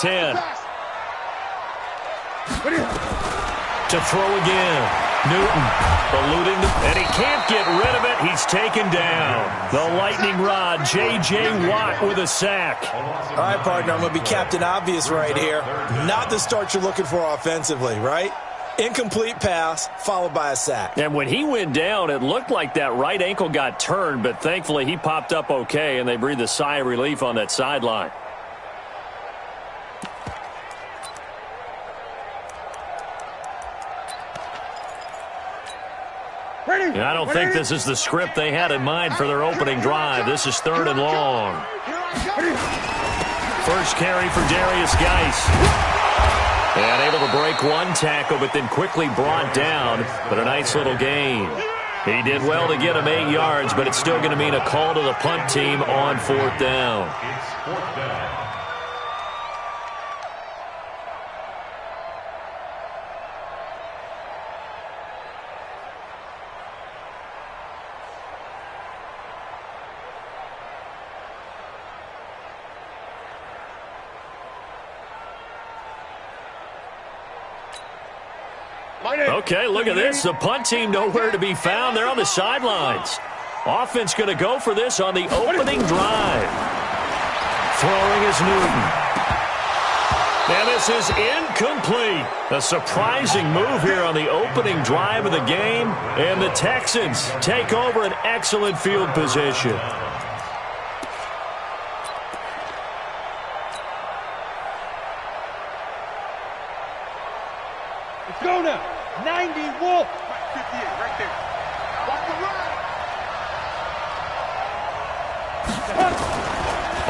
10. To throw again. Newton eluding, and he can't get rid of it. He's taken down. The lightning rod, J.J. Watt with a sack. All right, partner, I'm going to be Captain Obvious right here. Not the start you're looking for offensively, right? Incomplete pass, followed by a sack. And when he went down, it looked like that right ankle got turned, but thankfully he popped up okay, and they breathed a sigh of relief on that sideline. And I don't think this is the script they had in mind for their opening drive. This is 3rd and long. First carry for Darius Geis. And able to break one tackle, but then quickly brought down. But a nice little gain. He did well to get him 8 yards, but it's still going to mean a call to the punt team on 4th down. It's 4th down. Okay, look at this. The punt team nowhere to be found. They're on the sidelines. Offense going to go for this on the opening drive. Throwing is Newton. And this is incomplete. A surprising move here on the opening drive of the game. And the Texans take over an excellent field position. Let's go now. 90 Wolf. 58 right there. Watch the run.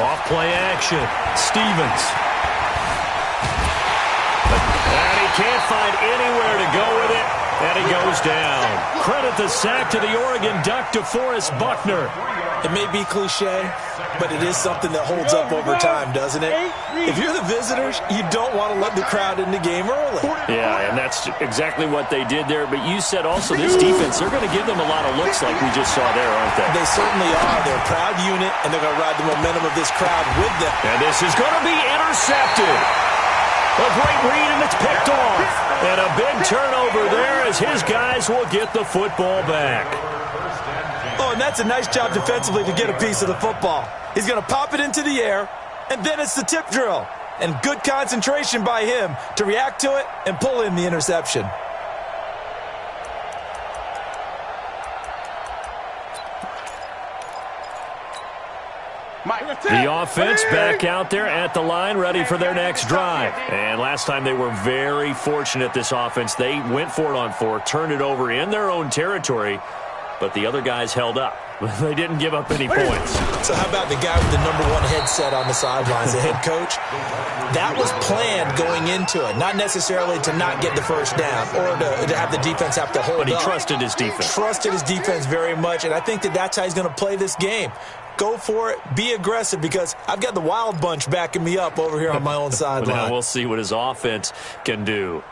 Off play action. Stevens. And he can't find anywhere to go with it. And he goes down. Credit the sack to the Oregon Duck, DeForest Buckner. It may be cliche, but it is something that holds up over time, doesn't it? If you're the visitors, you don't want to let the crowd in the game early. Yeah, and that's exactly what they did there. But you said also this defense, they're going to give them a lot of looks like we just saw there, aren't they? They certainly are. They're a proud unit, and they're going to ride the momentum of this crowd with them. And this is going to be intercepted. A great read, and it's picked off. And a big turnover there as his guys will get the football back. Oh, and that's a nice job defensively to get a piece of the football. He's going to pop it into the air, and then it's the tip drill. And good concentration by him to react to it and pull in the interception. The offense back out there at the line, ready for their next drive. And last time they were very fortunate, this offense. They went for it on 4, turned it over in their own territory, but the other guys held up. They didn't give up any points. So how about the guy with the #1 headset on the sidelines, the head coach? That was planned going into it, not necessarily to not get the first down or to have the defense have to hold up. But he trusted his defense. Trusted his defense very much, and I think that's how he's going to play this game. Go for it. Be aggressive, because I've got the Wild Bunch backing me up over here on my own sideline. Now we'll see what his offense can do.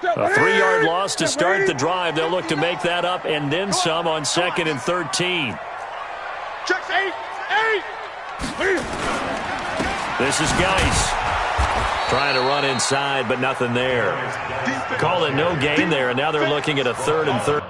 A 3-yard loss to start the drive. They'll look to make that up and then some on 2nd and 13. Checks 8. This is Geis. Trying to run inside, but nothing there. Call it no gain there, and now they're looking at a 3rd and 13.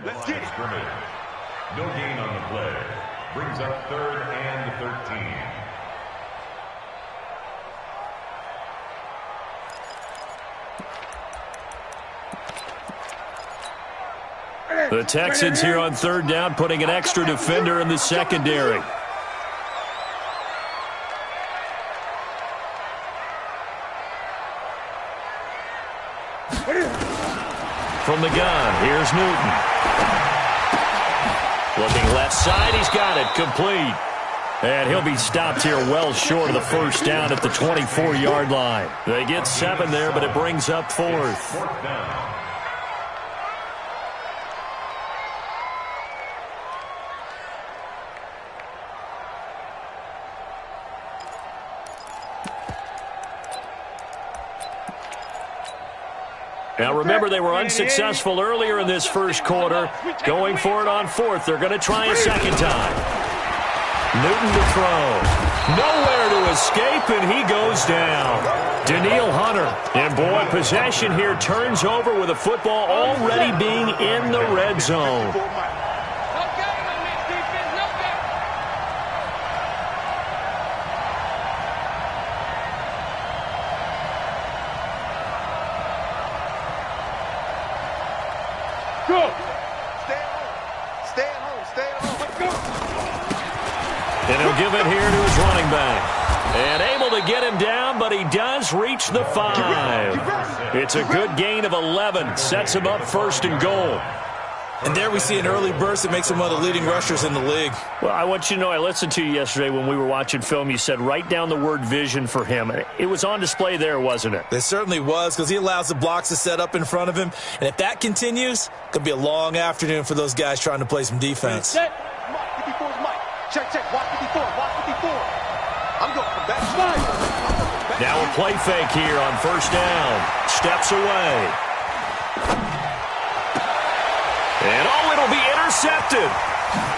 Let's get it. No gain on the play. Brings up 3rd and 13. The Texans here on 3rd down, putting an extra defender in the secondary. From the gun, here's Newton. Looking left side, he's got it, complete. And he'll be stopped here well short of the first down at the 24-yard line. They get 7 there, but it brings up 4th. Now remember, they were unsuccessful earlier in this first quarter. Going for it on 4th. They're going to try a second time. Newton to throw. Nowhere to escape, and he goes down. Daniil Hunter. And boy, possession here turns over with the football already being in the red zone. And he'll give it here to his running back. And able to get him down, but he does reach the 5. It's a good gain of 11. Sets him up 1st and goal. And there we see an early burst that makes him one of the leading rushers in the league. Well, I want you to know, I listened to you yesterday when we were watching film. You said write down the word vision for him. It was on display there, wasn't it? It certainly was, because he allows the blocks to set up in front of him. And if that continues, it could be a long afternoon for those guys trying to play some defense. Set. Mike, 54 is Mike. Check, watch 54, watch 54. I'm going from back. Now a play fake here on 1st down. Steps away. And it'll be intercepted.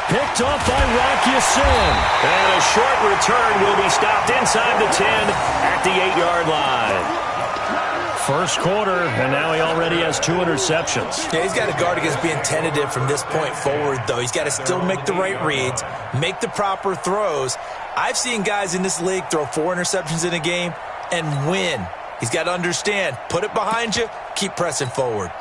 Picked off by Rocky Sin. And a short return will be stopped inside the 10 at the 8-yard line. First quarter, and now he already has 2 interceptions. Yeah, he's got to guard against being tentative from this point forward, though. He's got to still make the right reads, make the proper throws. I've seen guys in this league throw 4 interceptions in a game and win. He's got to understand, put it behind you, keep pressing forward.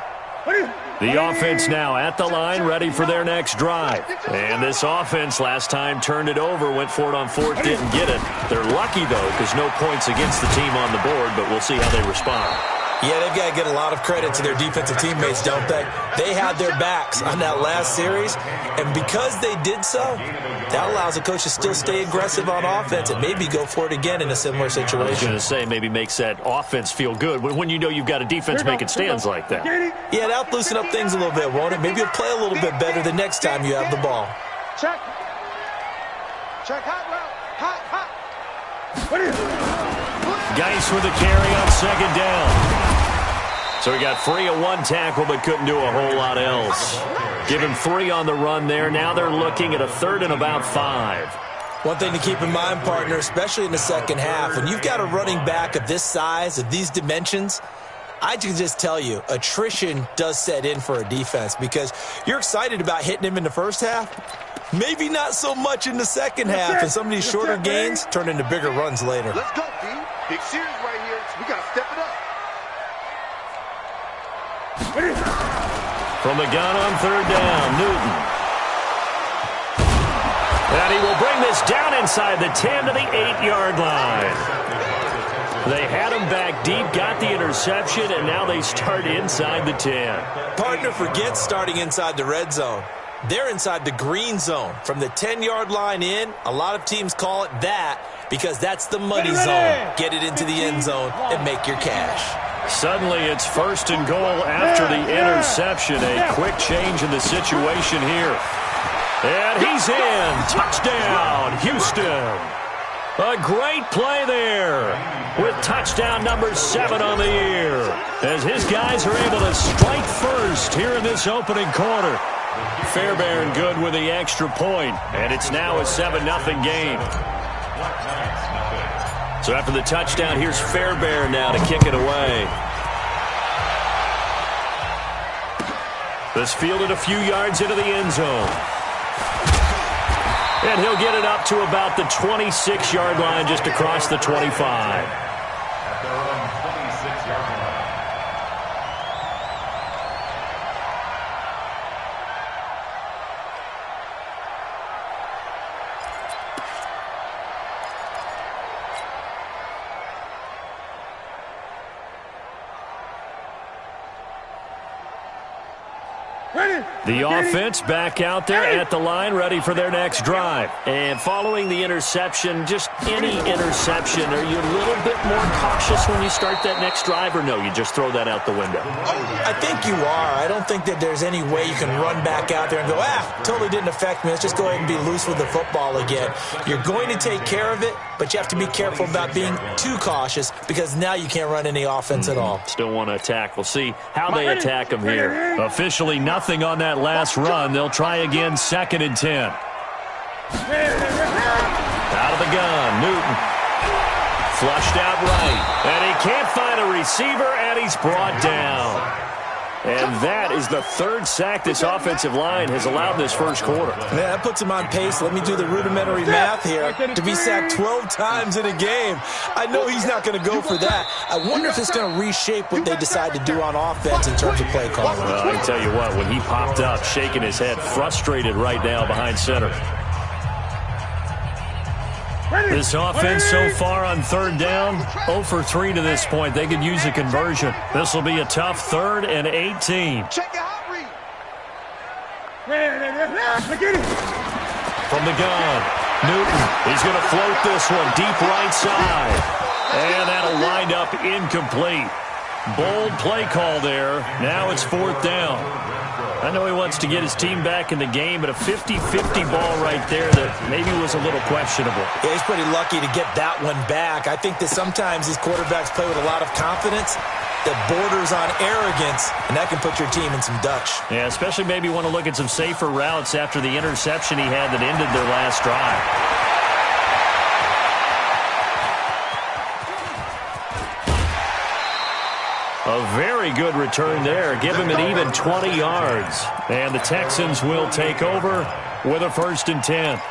The offense now at the line, ready for their next drive. And this offense last time turned it over, went for it on 4th, didn't get it. They're lucky, though, because no points against the team on the board, but we'll see how they respond. Yeah, they've got to get a lot of credit to their defensive teammates, don't they? They had their backs on that last series, and because they did so, that allows the coach to still stay aggressive on offense and maybe go for it again in a similar situation. I was going to say, maybe makes that offense feel good when you know you've got a defense making stands like that. Yeah, that'll loosen up things a little bit, won't it? Maybe you'll play a little bit better the next time you have the ball. Check, hot route, hot. Geis with the carry on 2nd down. So he got free of 1 tackle, but couldn't do a whole lot else. Give him 3 on the run there. Now they're looking at a 3rd and about 5. One thing to keep in mind, partner, especially in the second half, when you've got a running back of this size, of these dimensions, I can just tell you, attrition does set in for a defense because you're excited about hitting him in the first half. Maybe not so much in the second half, and some of these shorter gains turn into bigger runs later. Let's go, D. Big series right here. We got to step it up. From the gun on 3rd down, Newton. And he will bring this down inside the 10 to the 8-yard line. They had him back deep, got the interception, and now they start inside the 10. Partner, forget starting inside the red zone. They're inside the green zone. From the 10-yard line in, a lot of teams call it that because that's the money zone. Get it into the end zone and make your cash. Suddenly it's 1st and goal after the interception. A quick change in the situation here. And he's in. Touchdown, Houston. A great play there with touchdown number 7 on the year as his guys are able to strike first here in this opening quarter. Fairbairn good with the extra point, and it's now a 7-0 game. So after the touchdown, here's Fairbairn now to kick it away. This fielded a few yards into the end zone. And he'll get it up to about the 26-yard line, just across the 25. At their own 26-yard line. The offense back out there at the line, ready for their next drive. And following the interception, just any interception, are you a little bit more cautious when you start that next drive, or no, you just throw that out the window? I think you are. I don't think that there's any way you can run back out there and go, totally didn't affect me. Let's just go ahead and be loose with the football again. You're going to take care of it, but you have to be careful about being too cautious because now you can't run any offense at all. Still want to attack. We'll see how they attack them here. Officially nothing on that last run. They'll try again, 2nd and 10. Out of the gun, Newton. Flushed out right. And he can't find a receiver, and he's brought down. And that is the 3rd sack this offensive line has allowed this first quarter. Yeah, that puts him on pace. Let me do the rudimentary math here. To be sacked 12 times in a game, I know he's not going to go for that. I wonder if it's going to reshape what they decide to do on offense in terms of play calling. Well, I can tell you what, when he popped up, shaking his head, frustrated right now behind center. This offense so far on 3rd down, 0 for 3 to this point. They could use a conversion. This will be a tough 3rd and 18. Check the hot read. From the gun, Newton. He's going to float this one deep right side. And that'll wind up incomplete. Bold play call there. Now it's 4th down. I know he wants to get his team back in the game, but a 50-50 ball right there that maybe was a little questionable. Yeah, he's pretty lucky to get that one back. I think that sometimes these quarterbacks play with a lot of confidence that borders on arrogance, and that can put your team in some Dutch. Yeah, especially maybe want to look at some safer routes after the interception he had that ended their last drive. A very good return there. Give him an even 20 yards. And the Texans will take over with a 1st and 10.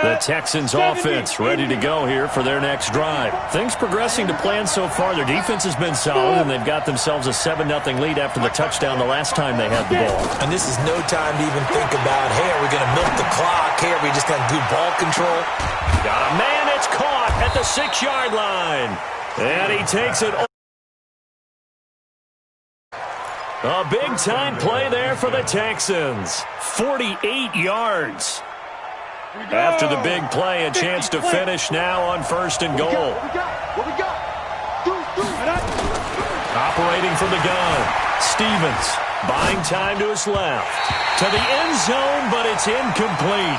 The Texans offense ready to go here for their next drive. Things progressing to plan so far. Their defense has been solid, and they've got themselves a 7-0 lead after the touchdown the last time they had the ball. And this is no time to even think about, hey, are we going to milk the clock? Hey, are we just going to do ball control? Got a man, it's caught at the 6-yard line. And he takes it. A big-time play there for the Texans. 48 yards. After the big play, a chance to finish now on 1st and goal. Operating from the gun, Stevens buying time to his left. To the end zone, but it's incomplete.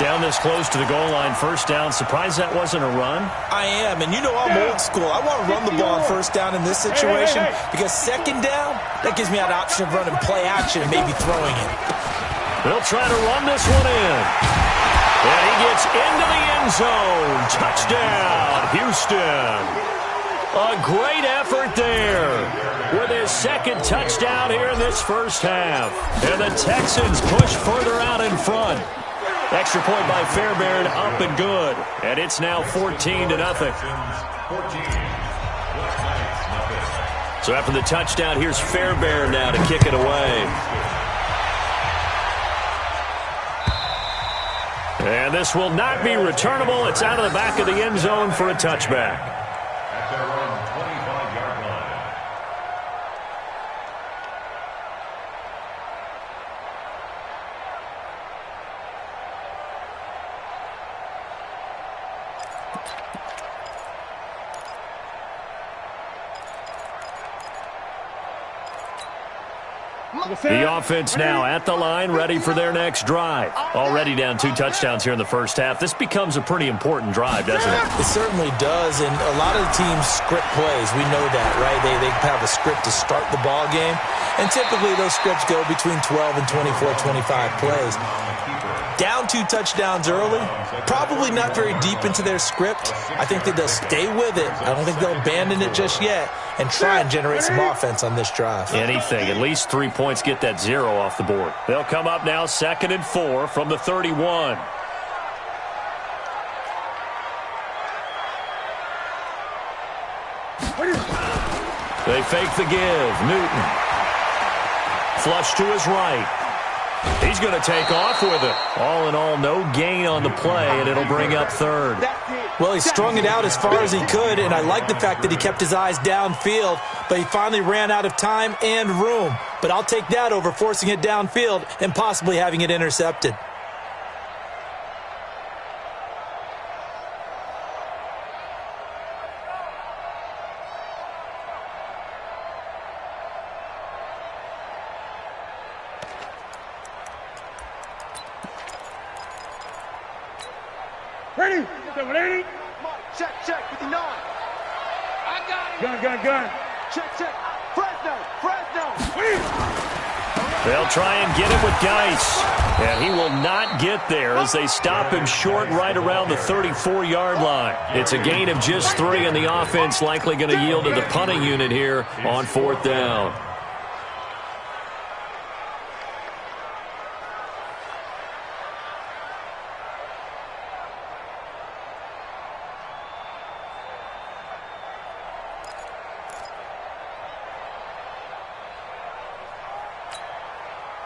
Down this close to the goal line, 1st down. Surprised that wasn't a run? I am, and you know I'm old school. I want to run the ball on 1st down in this situation because 2nd down, that gives me that option of running play action and maybe throwing it. They'll try to run this one in. And he gets into the end zone. Touchdown, Houston. A great effort there with his 2nd touchdown here in this first half. And the Texans push further out in front. Extra point by Fairbairn, up and good. And it's now 14-0. So after the touchdown, here's Fairbairn now to kick it away. And this will not be returnable. It's out of the back of the end zone for a touchback. At their own 25-yard line. The offense now at the line, ready for their next drive. Already down 2 touchdowns here in the first half. This becomes a pretty important drive, doesn't it? It certainly does, and a lot of the teams script plays. We know that, right? They have a script to start the ball game, and typically those scripts go between 12 and 24, 25 plays. Down 2 touchdowns early, probably not very deep into their script. I think that they'll stay with it. I don't think they'll abandon it just yet and try and generate some offense on this drive. Anything, at least 3 points, get that 0 off the board. They'll come up now 2nd and 4 from the 31. They fake the give. Newton. Flush to his right. He's going to take off with it. All in all, no gain on the play, and it'll bring up third. Well, he strung it out as far as he could, and I like the fact that he kept his eyes downfield, but he finally ran out of time and room. But I'll take that over forcing it downfield and possibly having it intercepted. Ready? 780. Check, 59. I got it. Gun. Check. Fresno. They'll try and get it with Geis. And he will not get there as they stop him short right around the 34-yard line. It's a gain of just 3, and the offense likely going to yield to the punting unit here on 4th down.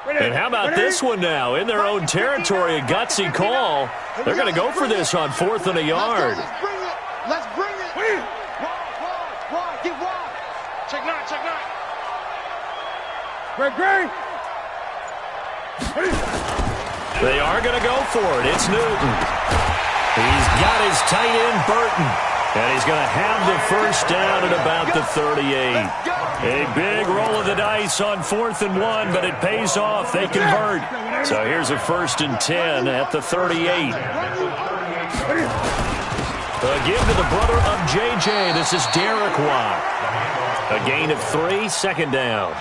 And how about this one now? In their own territory, a gutsy call. They're going to go for this on 4th and a yard. Let's bring it. Wide. Get wide. Check 9. Great. They are going to go for it. It's Newton. He's got his tight end, Burton. And he's going to have the first down at about the 38. A big roll of the dice on 4th and 1, but it pays off. They convert. So here's a 1st and 10 at the 38. A give to the brother of J.J. This is Derek Watt. A gain of 3, 2nd down.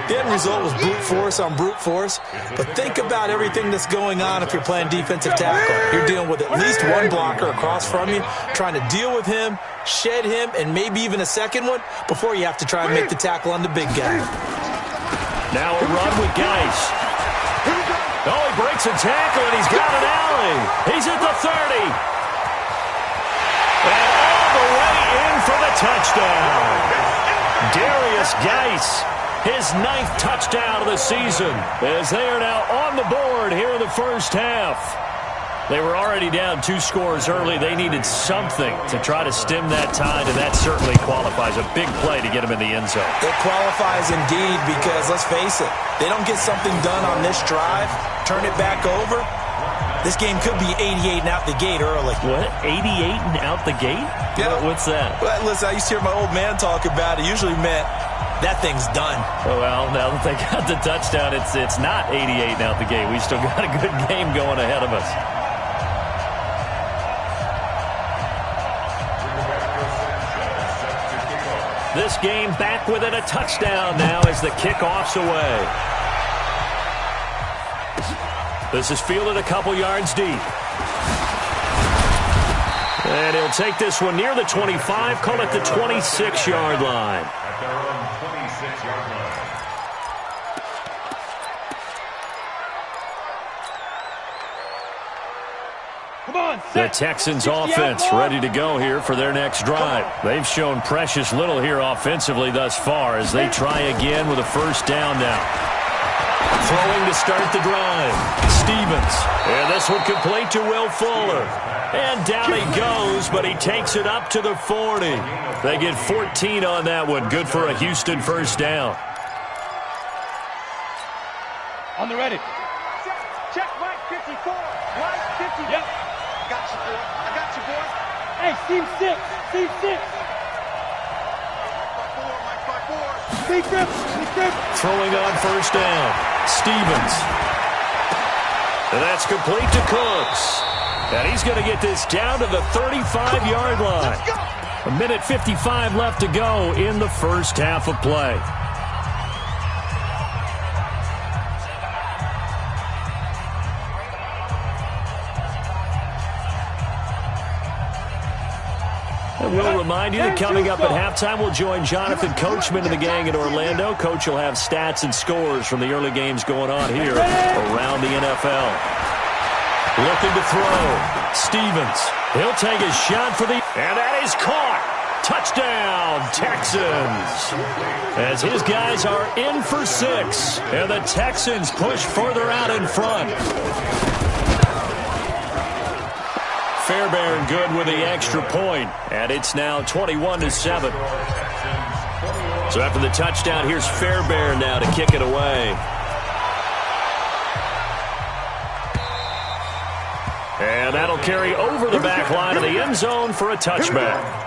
The end result was brute force on brute force, but think about everything that's going on if you're playing defensive tackle. You're dealing with at least one blocker across from you, trying to deal with him, shed him, and maybe even a second one before you have to try and make the tackle on the big guy. Now a run with Geis. Oh, he breaks a tackle, and he's got an alley. He's at the 30. And all the way in for the touchdown. Darius Geis, his 9th touchdown of the season, as they are now on the board here in the first half. They were already down 2 scores early. They needed something to try to stem that tide, and that certainly qualifies. A big play to get them in the end zone. It qualifies indeed because, let's face it, they don't get something done on this drive, turn it back over, this game could be 88 and out the gate early. What? 88 and out the gate? Yeah. What's that? Well, listen, I used to hear my old man talk about it. Usually meant that thing's done. Oh, well, now that they got the touchdown, it's not 88 and out the gate. We still got a good game going ahead of us. This game back within a touchdown now as the kickoff's away. This is fielded a couple yards deep. And he'll take this one near the 25, call it the 26-yard line. At their own 26-yard line. Come on, The Texans offense ready to go here for their next drive. They've shown precious little here offensively thus far as they try again with a first down now. Throwing to start the drive. Stevens. And this one complete to Will Fuller. And down he goes, but he takes it up to the 40. They get 14 on that one. Good for a Houston first down. On the ready. Check, Mike 54. Mike 50. Yep. I got you, boy. Hey, Steve 6. Big grip. Throwing on first down. Stevens. And that's complete to Cooks. And he's going to get this down to the 35-yard line. 1:55 left to go in the first half of play. And we'll remind you that coming up at halftime, we'll join Jonathan Coachman and the gang in Orlando. Coach will have stats and scores from the early games going on here around the NFL. Looking to throw. Stevens. He'll take a shot for the... And that is caught. Touchdown, Texans. As his guys are in for 6, and the Texans push further out in front. Fairbairn good with the extra point, and it's now 21-7. So after the touchdown, here's Fairbairn now to kick it away. And that'll carry over the back line of the end zone for a touchback.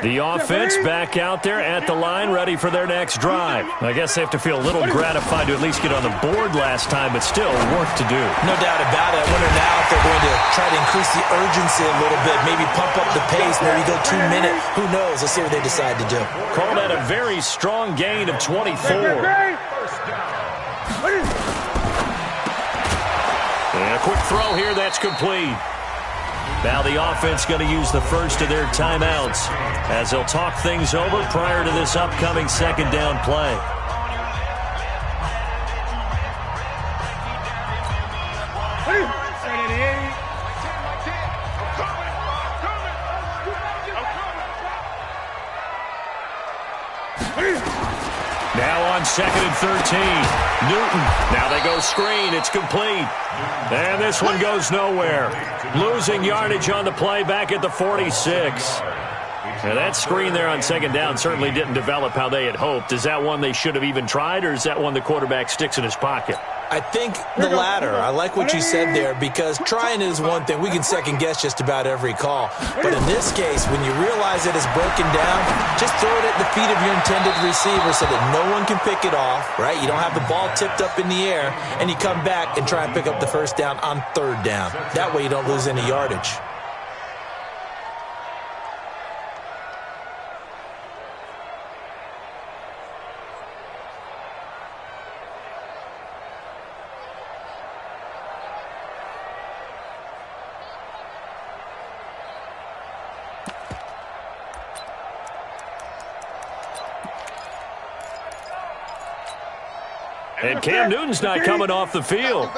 The offense back out there at the line, ready for their next drive. I guess they have to feel a little gratified to at least get on the board last time, but still work to do. No doubt about it. I wonder now if they're going to try to increase the urgency a little bit, maybe pump up the pace, maybe go 2 minutes. Who knows? Let's see what they decide to do. Call that a very strong gain of 24. And a quick throw here, that's complete. Now the offense going to use the first of their timeouts as they'll talk things over prior to this upcoming second down play. Now on 2nd and 13. Newton. Now they go screen. It's complete. And this one goes nowhere. Losing yardage on the play back at the 46. Now that screen there on 2nd down certainly didn't develop how they had hoped. Is that one they should have even tried, or is that one the quarterback sticks in his pocket? I think the latter. I like what you said there, because trying is one thing. We can second-guess just about every call. But in this case, when you realize it is broken down, just throw it at the feet of your intended receiver so that no one can pick it off, right? You don't have the ball tipped up in the air, and you come back and try and pick up the first down on 3rd down. That way you don't lose any yardage. And Cam Newton's not coming off the field.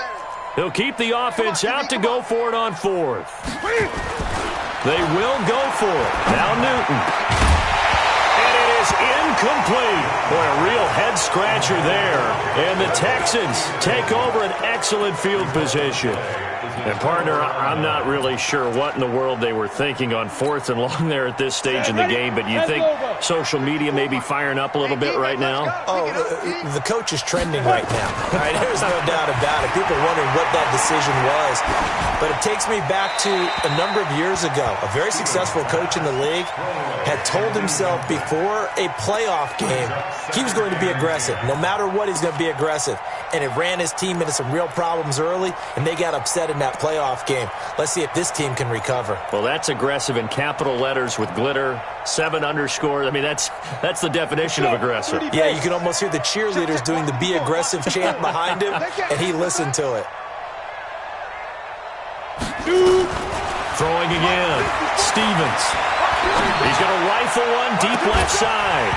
He'll keep the offense out to go for it on 4th. They will go for it. Now Newton. And it is incomplete. Boy, a real head-scratcher there. And the Texans take over an excellent field position. And, partner, I'm not really sure what in the world they were thinking on 4th and long there at this stage in the game, but you think social media may be firing up a little bit right now? Oh, the coach is trending right now. All right, there's no doubt about it. People are wondering what that decision was. But it takes me back to a number of years ago. A very successful coach in the league had told himself before a playoff game he was going to be aggressive. No matter what, he's going to be aggressive. And it ran his team into some real problems early, and they got upset in that playoff game. Let's see if this team can recover. Well, that's aggressive in capital letters with glitter, 7 underscores. I mean, that's the definition of aggressive. Yeah, you can almost hear the cheerleaders doing the be aggressive chant behind him, and he listened to it. Throwing again. Stevens. He's going to rifle one deep left side.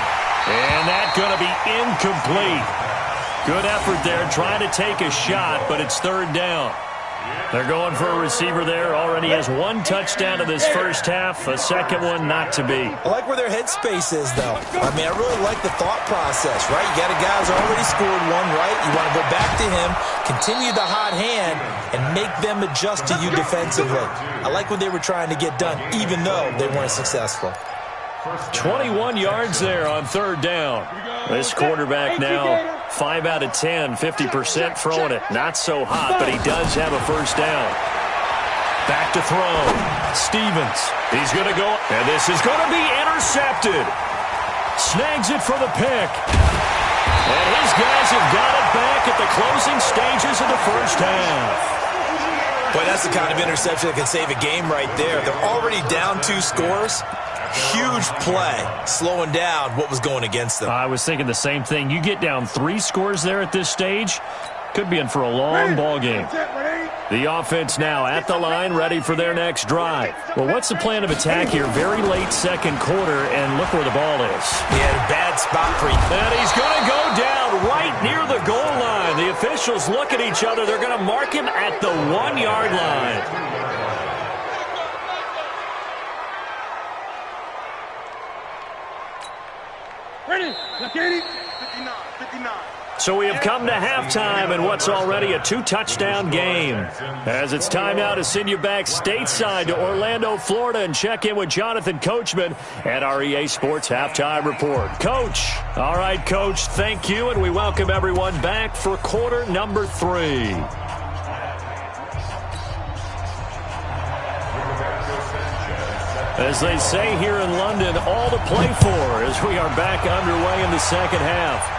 And that's going to be incomplete. Good effort there, trying to take a shot, but it's 3rd down. They're going for a receiver there. Already has 1 touchdown in this first half. A second one not to be. I like where their headspace is, though. I mean, I really like the thought process, right? You got a guy who's already scored one, right? You want to go back to him, continue the hot hand, and make them adjust to you defensively. I like what they were trying to get done, even though they weren't successful. 21 yards there on 3rd down. This quarterback now 5 out of 10, 50% throwing it. Not so hot, but he does have a first down. Back to throw. Stevens. He's going to go, and this is going to be intercepted. Snags it for the pick. And his guys have got it back at the closing stages of the first half. Boy, that's the kind of interception that can save a game right there. They're already down 2 scores. Huge play, slowing down what was going against them. I was thinking the same thing. You get down 3 scores there at this stage, could be in for a long ball game. The offense now at the line, ready for their next drive. Well, what's the plan of attack here? Very late second quarter, and look where the ball is. He had a bad spot for you. And he's going to go down right near the goal line. The official officials look at each other. They're going to mark him at the 1-yard line. Ready? Let's get it. 59, 59. So we have come to halftime in what's already a 2-touchdown game. As it's time now to send you back stateside to Orlando, Florida, and check in with Jonathan Coachman at our EA Sports Halftime Report. Coach. All right, Coach, thank you, and we welcome everyone back for quarter number 3. As they say here in London, all to play for as we are back underway in the second half.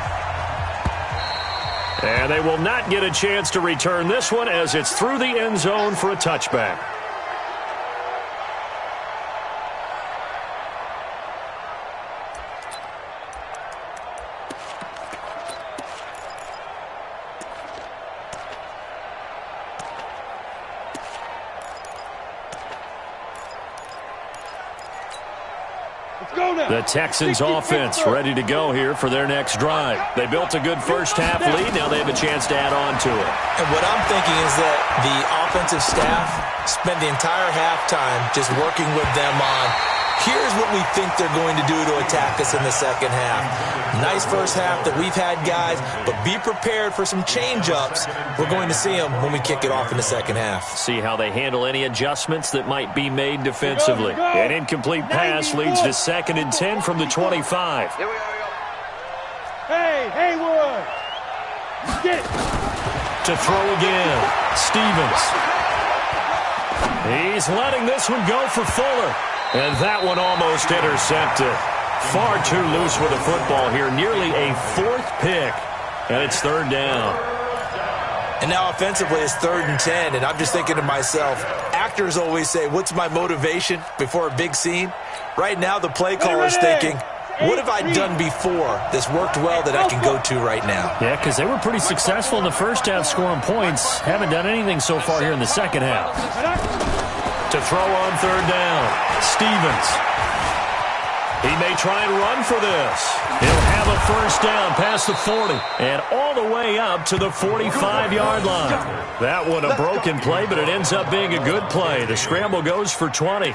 And they will not get a chance to return this one as it's through the end zone for a touchback. The Texans offense ready to go here for their next drive. They built a good first-half lead. Now they have a chance to add on to it. And what I'm thinking is that the offensive staff spent the entire halftime just working with them on, here's what we think they're going to do to attack us in the second half. Nice first half that we've had, guys, but be prepared for some change-ups. We're going to see them when we kick it off in the second half. See how they handle any adjustments that might be made defensively. An incomplete pass leads to 2nd and 10 from the 25. Here we go. Hey, Haywood. Get. To throw again, Stevens. He's letting this one go for Fuller. And that one almost intercepted. Far too loose with the football here. Nearly a 4th pick. And it's 3rd down. And now offensively it's 3rd and 10. And I'm just thinking to myself, actors always say, what's my motivation before a big scene? Right now the play caller's thinking, what have I done before that's worked well that I can go to right now? Yeah, because they were pretty successful in the first half scoring points. Haven't done anything so far here in the second half. To throw on 3rd down, Stevens. He may try and run for this. He'll have a first down past the 40 and all the way up to the 45-yard line. That one a broken play, but it ends up being a good play. The scramble goes for 20.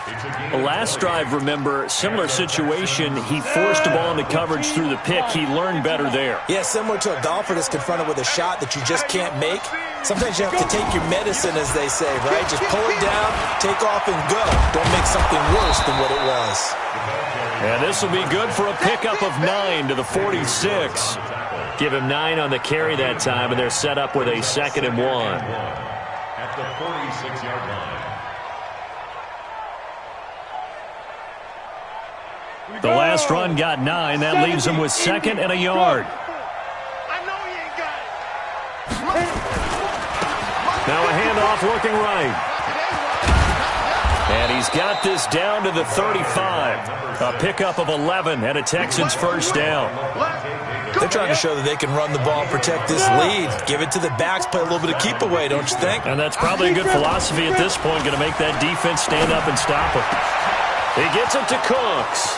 The last drive, remember, similar situation. He forced the ball into coverage through the pick. He learned better there. Yeah, similar to a golfer that's confronted with a shot that you just can't make. Sometimes you have to take your medicine, as they say, right? Just pull it down, take off, and go. Don't make something worse than what it was. And this will be good for a pickup of 9 to the 46. Give him 9 on the carry that time, and they're set up with a 2nd and 1. At the 46-yard line. The last run got 9. That leaves him with 2nd and a yard. Now a handoff looking right. And he's got this down to the 35. A pickup of 11 and a Texans first down. They're trying to show that they can run the ball, protect this lead. Give it to the backs, play a little bit of keep away, don't you think? And that's probably a good philosophy at this point. Going to make that defense stand up and stop it. He gets it to Cooks.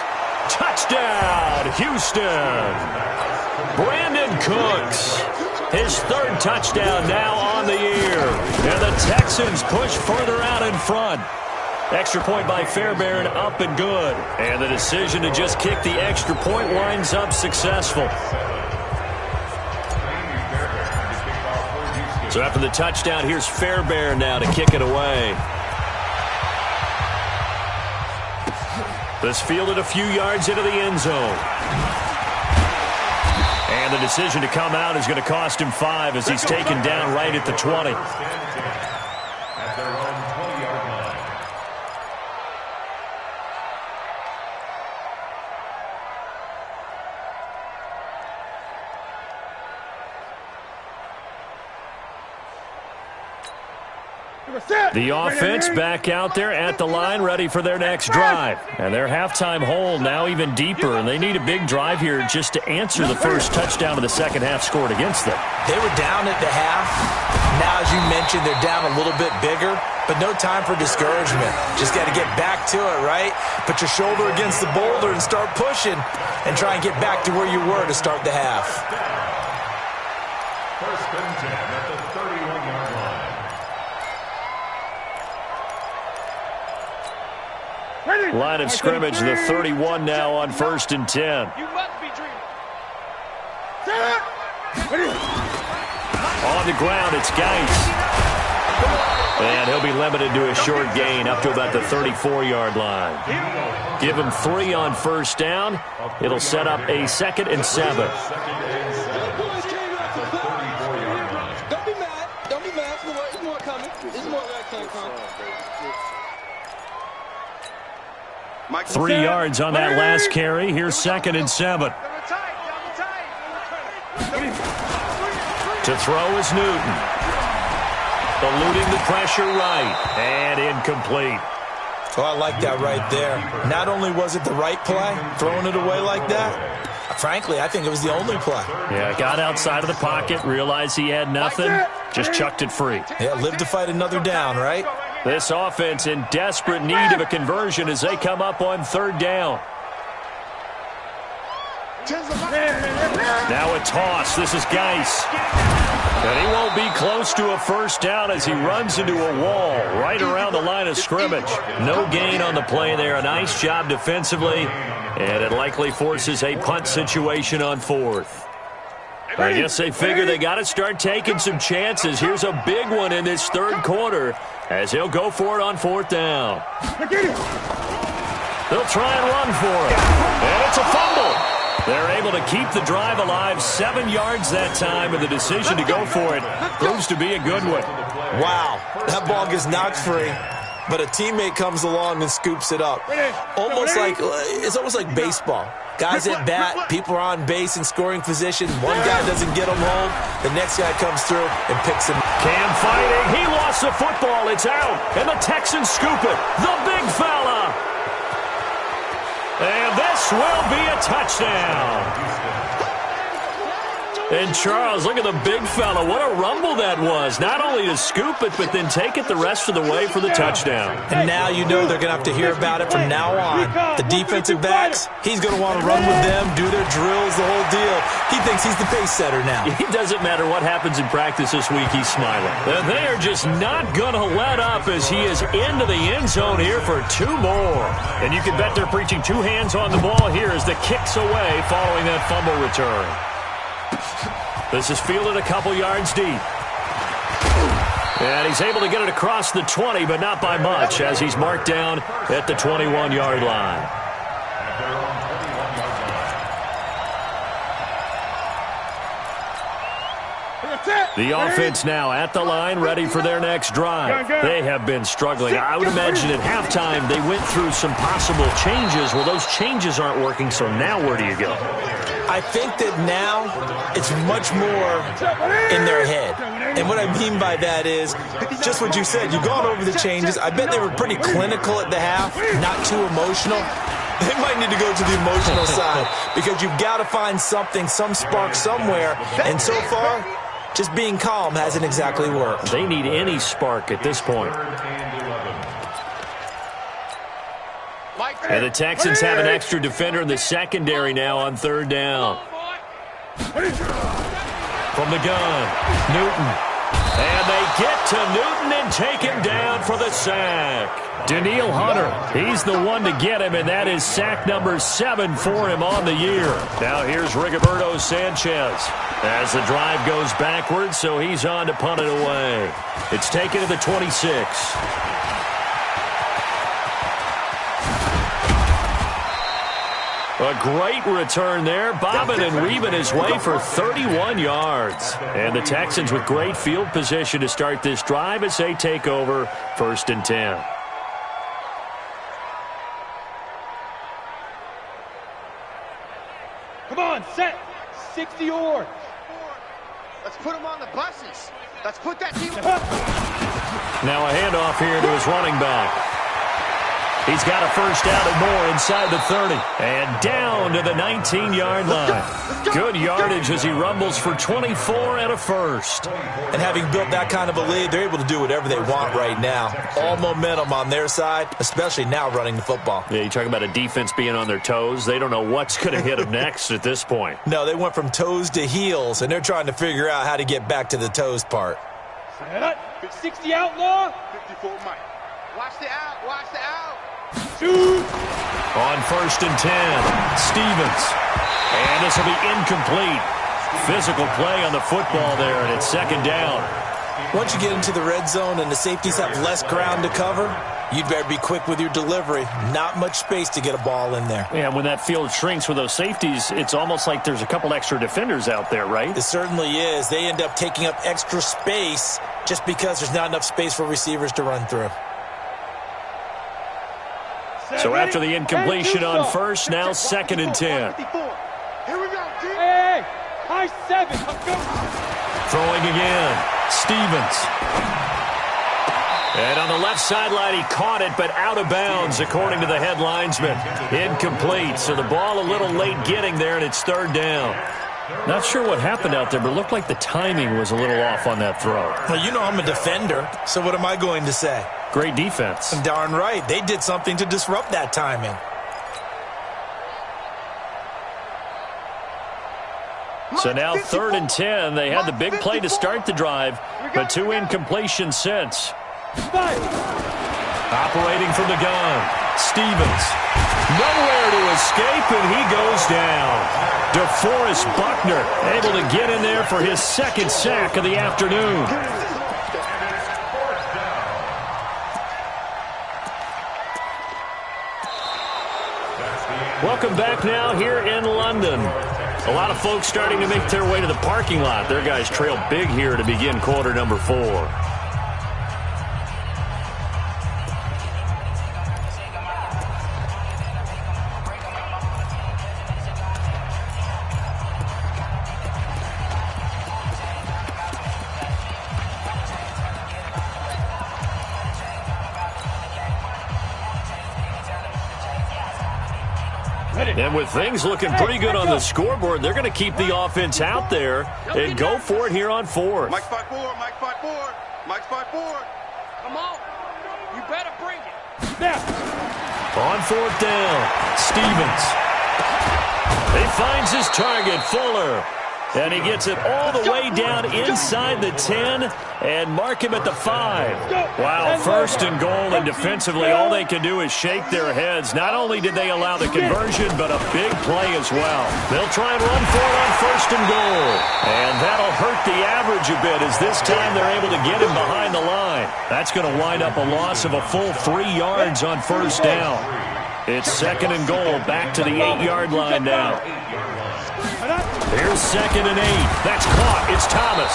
Touchdown, Houston. Brandon Cooks. His 3rd touchdown now on the year. And the Texans push further out in front. Extra point by Fairbairn, up and good. And the decision to just kick the extra point winds up successful. So after the touchdown, here's Fairbairn now to kick it away. This fielded a few yards into the end zone. And the decision to come out is going to cost him 5 as he's taken down right at the 20. At their own 20-yard line. The offense back out there at the line, ready for their next drive. And their halftime hole now even deeper, and they need a big drive here just to answer the first touchdown of the second half scored against them. They were down at the half. Now, as you mentioned, they're down a little bit bigger, but no time for discouragement. Just got to get back to it, right? Put your shoulder against the boulder and start pushing and try and get back to where you were to start the half. First and 10 at the Line of scrimmage, the 31 now on 1st and 10. You must be dreaming. On the ground, it's Geis. And he'll be limited to a short gain up to about the 34-yard line. Give him 3 on 1st down. It'll set up a 2nd and 7. Don't be mad. Don't be mad. There's more coming. There's more where I came from. 3 yards on that last carry. Here's 2nd and 7. To throw is Newton. Eluding the pressure right. And incomplete. Oh, I like that right there. Not only was it the right play, throwing it away like that, frankly, I think it was the only play. Yeah, got outside of the pocket, realized he had nothing, just chucked it free. Yeah, live to fight another down, right? This offense in desperate need of a conversion as they come up on 3rd down. Now a toss. This is Geis. And he won't be close to a 1st down as he runs into a wall right around the line of scrimmage. No gain on the play there. A nice job defensively. And it likely forces a punt situation on 4th. I guess they figure they got to start taking some chances. Here's a big one in this 3rd quarter as he'll go for it on 4th down. They'll try and run for it. And it's a fumble. They're able to keep the drive alive, 7 yards that time, and the decision to go for it proves to be a good one. Wow, that ball gets knocked free, but a teammate comes along and scoops it up. It's almost like baseball. Guys at bat, people are on base in scoring position. One guy doesn't get him home, the next guy comes through and picks him. Cam fighting, he lost the football, it's out, and the Texans scoop it. The big fella. And this will be a touchdown. And Charles, look at the big fella. What a rumble that was. Not only to scoop it, but then take it the rest of the way for the touchdown. And now you know they're going to have to hear about it from now on. The defensive backs, he's going to want to run with them, do their drills, the whole deal. He thinks he's the pace setter now. It doesn't matter what happens in practice this week, he's smiling. And they are just not going to let up as he is into the end zone here for 2 more. And you can bet they're preaching 2 hands on the ball here as the kick's away following that fumble return. This is fielded a couple yards deep. And he's able to get it across the 20, but not by much, as he's marked down at the 21-yard line. The offense now at the line, ready for their next drive. They have been struggling. I would imagine at halftime they went through some possible changes. Well, those changes aren't working, so now where do you go? I think that now it's much more in their head. And what I mean by that is just what you said. You've gone over the changes. I bet they were pretty clinical at the half, not too emotional. They might need to go to the emotional side because you've got to find something, some spark somewhere. And so far, just being calm hasn't exactly worked. They need any spark at this point. And the Texans have an extra defender in the secondary now on 3rd down. From the gun, Newton. And they get to Newton and take him down for the sack. Daniil Hunter, he's the one to get him, and that is sack number 7 for him on the year. Now here's Rigoberto Sanchez as the drive goes backwards, so he's on to punt it away. It's taken to the 26. A great return there, bobbing and weaving his way for 31 yards. And the Texans with great field position to start this drive as they take over 1st and 10. Come on, set. 60 yards. Let's put them on the buses. Let's put that team. Now a handoff here to his running back. He's got a 1st down and more inside the 30. And down to the 19-yard line. Good yardage as he rumbles for 24 and a 1st. And having built that kind of a lead, they're able to do whatever they want right now. All momentum on their side, especially now running the football. Yeah, you talk about a defense being on their toes. They don't know what's going to hit them next at this point. No, they went from toes to heels, and they're trying to figure out how to get back to the toes part. 60 outlaw. 54 Mike. Watch the out. Watch the out. On 1st and 10, Stevens. And this will be incomplete. Physical play on the football there, and it's 2nd down. Once you get into the red zone and the safeties have less ground to cover, you'd better be quick with your delivery. Not much space to get a ball in there. Yeah, when that field shrinks with those safeties, it's almost like there's a couple extra defenders out there, right? It certainly is. They end up taking up extra space just because there's not enough space for receivers to run through. So after the incompletion on 1st, now 2nd and 10. Here we go, G. Hey, high 7. Let's go. Throwing again. Stevens. And on the left sideline, he caught it, but out of bounds, according to the head linesman. Incomplete. So the ball a little late getting there, and it's 3rd down. Not sure what happened out there, but it looked like the timing was a little off on that throw. Well, you know I'm a defender, so what am I going to say? Great defense. Darn right. They did something to disrupt that timing. So now 3rd and 10. They had the big play to start the drive, but 2 incompletions since. Operating from the gun, Stevens. Nowhere to escape, and he goes down. DeForest Buckner able to get in there for his 2nd sack of the afternoon. Welcome back now here in London. A lot of folks starting to make their way to the parking lot. Their guys trail big here to begin quarter number 4. And with things looking pretty good on the scoreboard, they're going to keep the offense out there and go for it here on 4th. Mike 5-4, Mike 5-4, Mike 5-4. Come on. You better bring it. On 4th down, Stevens. He finds his target, Fuller. And he gets it all the way down inside the 10 and mark him at the 5. Wow, 1st and goal, and defensively all they can do is shake their heads. Not only did they allow the conversion, but a big play as well. They'll try and run for it on 1st and goal. And that'll hurt the average a bit as this time they're able to get him behind the line. That's going to wind up a loss of a full 3 yards on 1st down. It's 2nd and goal, back to the 8-yard line now. Here's 2nd and 8. That's caught. It's Thomas.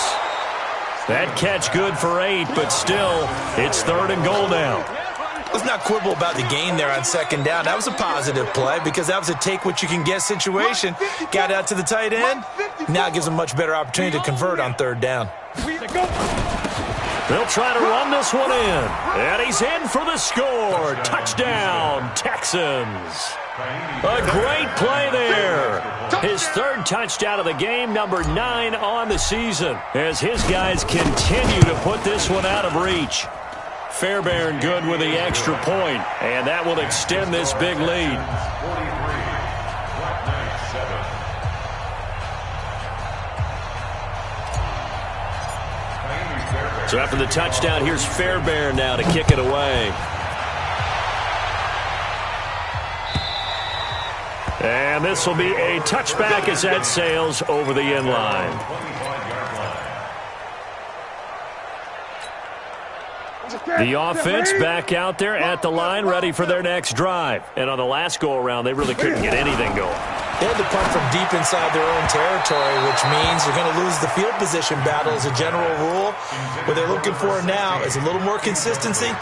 That catch good for 8, but still, it's 3rd and goal now. Let's not quibble about the gain there on 2nd down. That was a positive play because that was a take-what-you-can-get situation. Got out to the tight end. Now it gives them a much better opportunity to convert on 3rd down. They'll try to run this one in. And he's in for the score. Touchdown, Texans. A great play there. His 3rd touchdown of the game, number 9 on the season, as his guys continue to put this one out of reach. Fairbairn good with the extra point, and that will extend this big lead. So after the touchdown, here's Fairbairn now to kick it away. And this will be a touchback as that sails over the end line. The offense back out there at the line, ready for their next drive. And on the last go-around, they really couldn't get anything going. They had to punt from deep inside their own territory, which means they're going to lose the field position battle as a general rule. What they're looking for now is a little more consistency,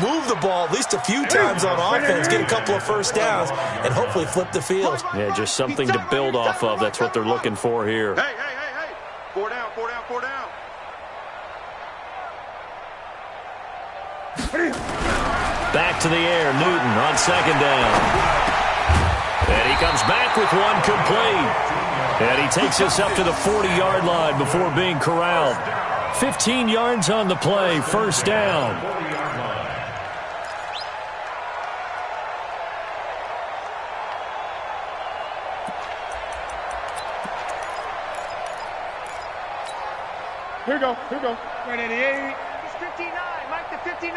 move the ball at least a few times on offense, get a couple of 1st downs, and hopefully flip the field. Yeah, just something to build off of. That's what they're looking for here. Hey. 4 down, 4 down, 4 down. Back to the air, Newton on 2nd down. And he comes back with one complete. And he takes us up to the 40-yard line before being corralled. 15 yards on the play, 1st down. Here we go. 188. It's 59, Mike the 59.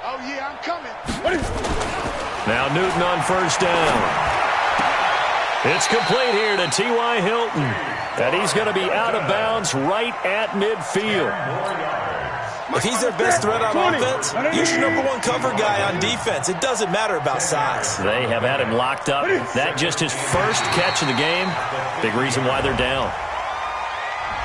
Oh, yeah, I'm coming. Now Newton on first down. It's complete here to T.Y. Hilton. And he's going to be out of bounds right at midfield. If he's their best threat on offense, use your #1 cover guy on defense. It doesn't matter about size. They have had him locked up. That just his first catch of the game. Big reason why they're down.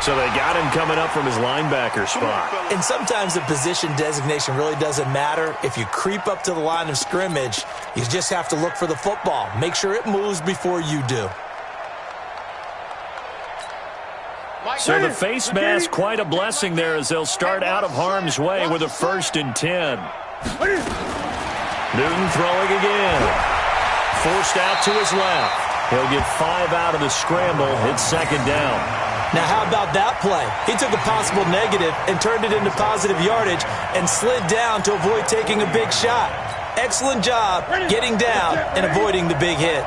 So they got him coming up from his linebacker spot. And sometimes the position designation really doesn't matter. If you creep up to the line of scrimmage, you just have to look for the football. Make sure it moves before you do. So the face mask, quite a blessing there as they'll start out of harm's way with a 1st and 10. Newton throwing again. Forced out to his left. He'll get 5 out of the scramble. It's 2nd down. Now, how about that play? He took a possible negative and turned it into positive yardage and slid down to avoid taking a big shot. Excellent job getting down and avoiding the big hit.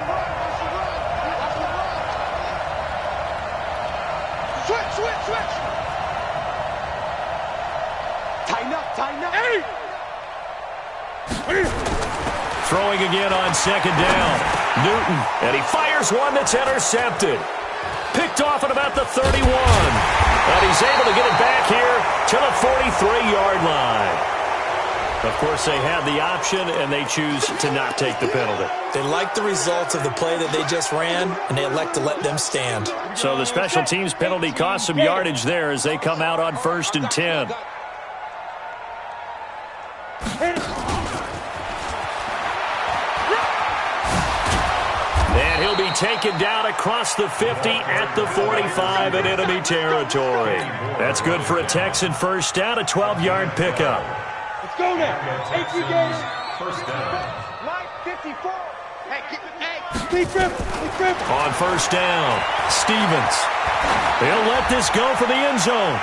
Switch. Tighten up. Hey! Throwing again on 2nd down. Newton, and he fires one that's intercepted. Picked off at about the 31. And he's able to get it back here to the 43-yard line. Of course, they have the option, and they choose to not take the penalty. They like the results of the play that they just ran, and they elect to let them stand. So the special teams penalty costs some yardage there as they come out on 1st and 10. And he'll be taken down across the 50 at the 45 in enemy territory. That's good for a Texan 1st down, a 12-yard pickup. Let's go now. First down. Mike, 54. Hey. Big grip. On 1st down, Stevens. He'll let this go for the end zone.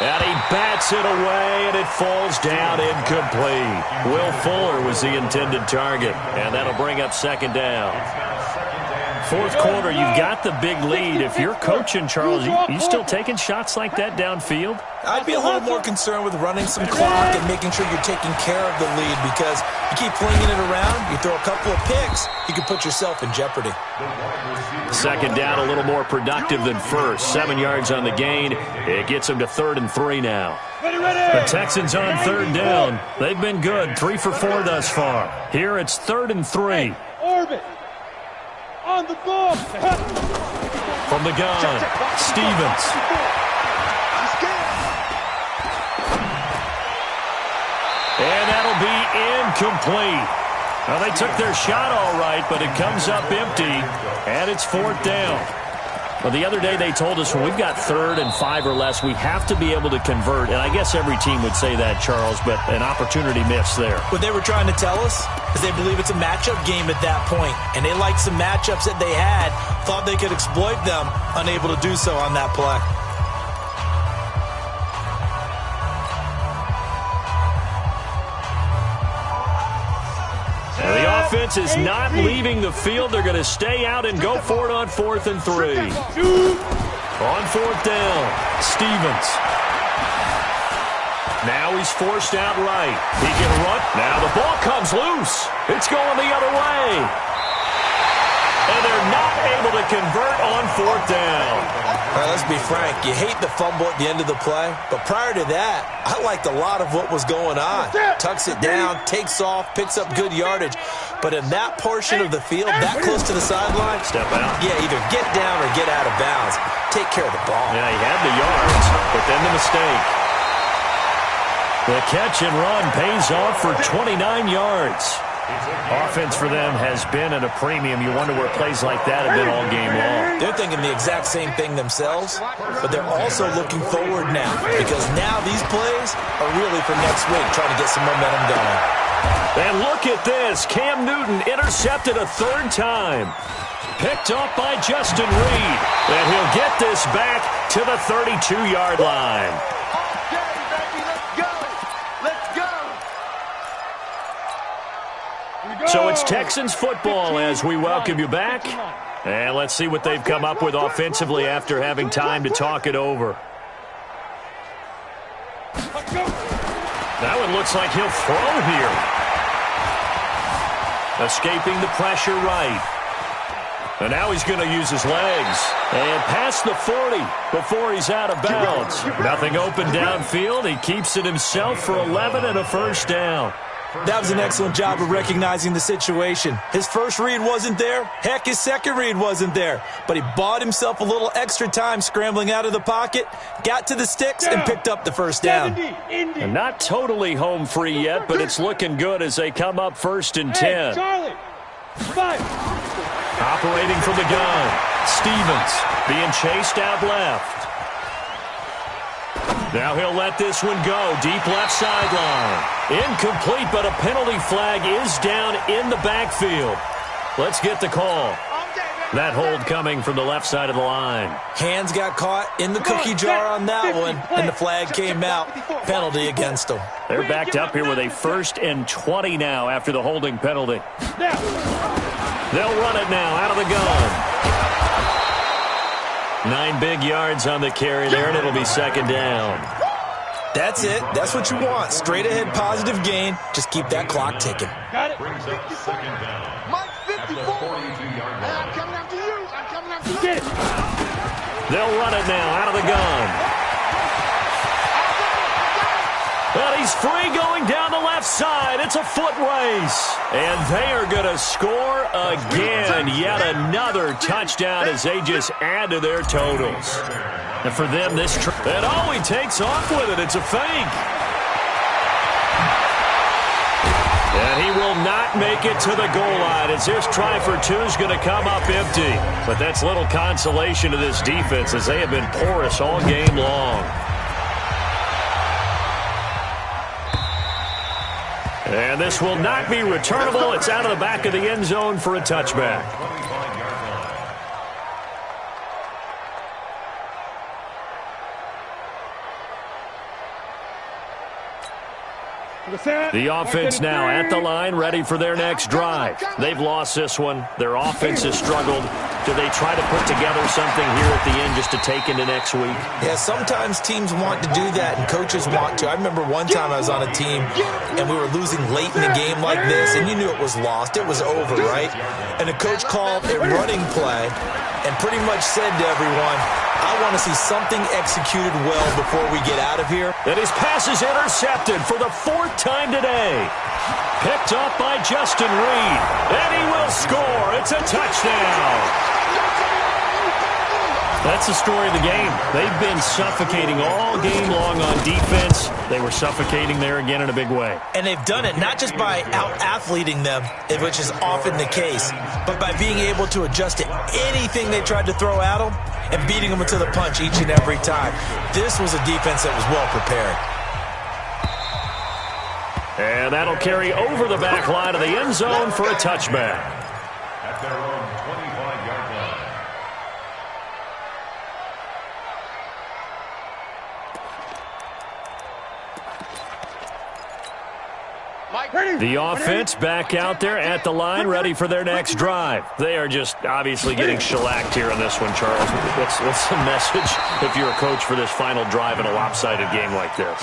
And he bats it away, and it falls down incomplete. Will Fuller was the intended target, and that'll bring up 2nd down. 4th quarter, you've got the big lead. If you're coaching, Charles, you still taking shots like that downfield? I'd be a little more concerned with running some clock and making sure you're taking care of the lead, because you keep flinging it around, you throw a couple of picks, you can put yourself in jeopardy. 2nd down, a little more productive than 1st. 7 yards on the gain. It gets them to 3rd and 3 now. The Texans on 3rd down. They've been good, 3 for 4 thus far. Here it's 3rd and 3. Orbit. On the ball. From the gun, Stevens. And that'll be incomplete. Well, they took their shot all right, but it comes up empty, and it's 4th down. Well, the other day they told us when we've got 3rd and 5 or less, we have to be able to convert. And I guess every team would say that, Charles, but an opportunity missed there. What they were trying to tell us is they believe it's a matchup game at that point, and they liked some matchups that they had, thought they could exploit them, unable to do so on that play. The offense is not leaving the field. They're going to stay out and go for it on 4th and 3. On 4th down, Stevens. Now he's forced out right. He can run. Now the ball comes loose. It's going the other way. And they're not able to convert on 4th down. All right, let's be frank. You hate the fumble at the end of the play, but prior to that, I liked a lot of what was going on. Tucks it down, takes off, picks up good yardage. But in that portion of the field, that close to the sideline, step out. Yeah, either get down or get out of bounds. Take care of the ball. Yeah, he had the yards, but then the mistake. The catch and run pays off for 29 yards. Offense for them has been at a premium. You wonder where plays like that have been all game long. They're thinking the exact same thing themselves, but they're also looking forward now, because now these plays are really for next week, trying to get some momentum going. And look at this. Cam Newton intercepted a 3rd time. Picked up by Justin Reed. And he'll get this back to the 32-yard line. So it's Texans football as we welcome you back. And let's see what they've come up with offensively after having time to talk it over. That one looks like he'll throw here. Escaping the pressure right. And now he's going to use his legs. And past the 40 before he's out of bounds. Nothing open downfield. He keeps it himself for 11 and a first down. That was an excellent job of recognizing the situation. His first read wasn't there. Heck, his second read wasn't there. But he bought himself a little extra time scrambling out of the pocket, got to the sticks, and picked up the first down. And not totally home free yet, but it's looking good as they come up 1st and 10. Charlie, 5. Operating from the gun. Stevens being chased out left. Now he'll let this one go. Deep left sideline. Incomplete, but a penalty flag is down in the backfield. Let's get the call. That hold coming from the left side of the line. Hands got caught in the cookie jar on that one, and the flag came out. Penalty against them. They're backed up here with a 1st and 20 now after the holding penalty. They'll run it now out of the gun. 9 big yards on the carry there, and it'll be 2nd down. That's it. That's what you want. Straight ahead, positive gain. Just keep that clock ticking. Got it. Brings up 2nd down. Mike 54. At the 42-yard line. I'm coming after you. I'm coming after you. Get it. They'll run it now out of the gun. Well, he's free going down the left side. It's a foot race. And they are going to score again. Yet another touchdown as they just add to their totals. And for them, this and oh, he takes off with it. It's a fake. And he will not make it to the goal line as this try for 2 is going to come up empty. But that's little consolation to this defense as they have been porous all game long. And this will not be returnable. It's out of the back of the end zone for a touchback. The offense now at the line, ready for their next drive. They've lost this one. Their offense has struggled. Do they try to put together something here at the end just to take into next week? Yeah, sometimes teams want to do that and coaches want to. I remember one time I was on a team and we were losing late in the game like this, and you knew it was lost. It was over, right? And the coach called a running play and pretty much said to everyone, I want to see something executed well before we get out of here. And his pass is intercepted for the 4th time today. Picked up by Justin Reed. And he will score. It's a touchdown. That's the story of the game. They've been suffocating all game long on defense. They were suffocating there again in a big way. And they've done it not just by out-athleting them, which is often the case, but by being able to adjust to anything they tried to throw at them and beating them to the punch each and every time. This was a defense that was well prepared. And that'll carry over the back line of the end zone for a touchback. At their own 25-yard line. The offense back out there at the line, ready for their next drive. They are just obviously getting shellacked here on this one, Charles. What's the message if you're a coach for this final drive in a lopsided game like this?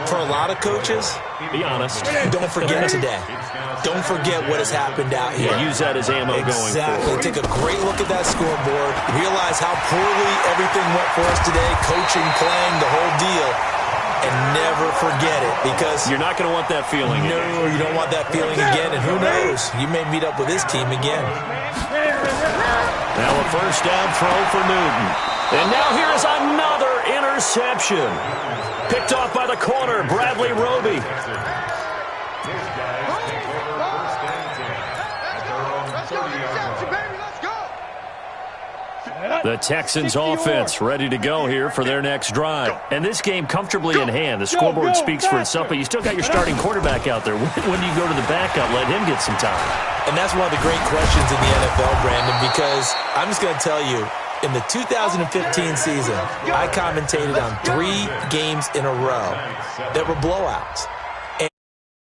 For a lot of coaches, be honest. Don't forget today. Don't forget what has happened out here. Yeah, use that as ammo going forward. Exactly. Take a great look at that scoreboard. Realize how poorly everything went for us today. Coaching, playing, the whole deal. And never forget it, because you're not going to want that feeling again. No, you don't want that feeling again, and who knows? You may meet up with this team again. Now a 1st down throw for Newton. And now here is another interception. Picked off by the corner, Bradley Roby. The Texans offense ready to go here for their next drive. And this game comfortably in hand. The scoreboard speaks for itself, but you still got your starting quarterback out there. When do you go to the backup, let him get some time? And that's one of the great questions in the NFL, Brandon, because I'm just going to tell you, in the 2015 season, I commentated on 3 games in a row that were blowouts.